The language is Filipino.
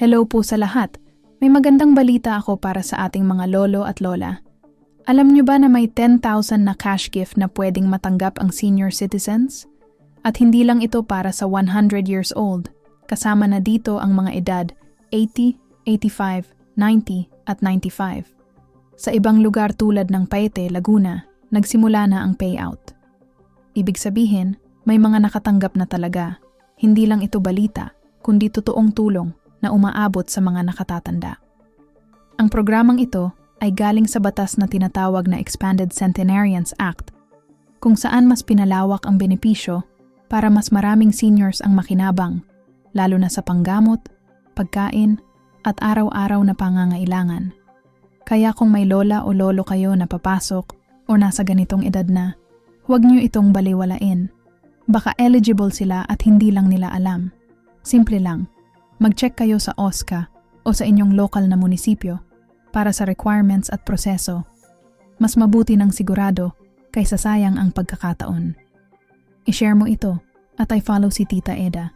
Hello po sa lahat. May magandang balita ako para sa ating mga lolo at lola. Alam niyo ba na may 10,000 na cash gift na pwedeng matanggap ang senior citizens? At hindi lang ito para sa 100 years old. Kasama na dito ang mga edad 80, 85, 90 at 95. Sa ibang lugar tulad ng Paete, Laguna, nagsimula na ang payout. Ibig sabihin, may mga nakatanggap na talaga. Hindi lang ito balita, kundi totoong tulong na umaabot sa mga nakatatanda. Ang programang ito ay galing sa batas na tinatawag na Expanded Centenarians Act, kung saan mas pinalawak ang benepisyo para mas maraming seniors ang makinabang, lalo na sa panggamot, pagkain, at araw-araw na pangangailangan. Kaya kung may lola o lolo kayo na papasok o nasa ganitong edad na, huwag niyo itong baliwalain. Baka eligible sila at hindi lang nila alam. Simple lang, mag-check kayo sa OSCA o sa inyong local na munisipyo para sa requirements at proseso. Mas mabuti ng sigurado kaysa sayang ang pagkakataon. I-share mo ito at I follow si Tita Eda.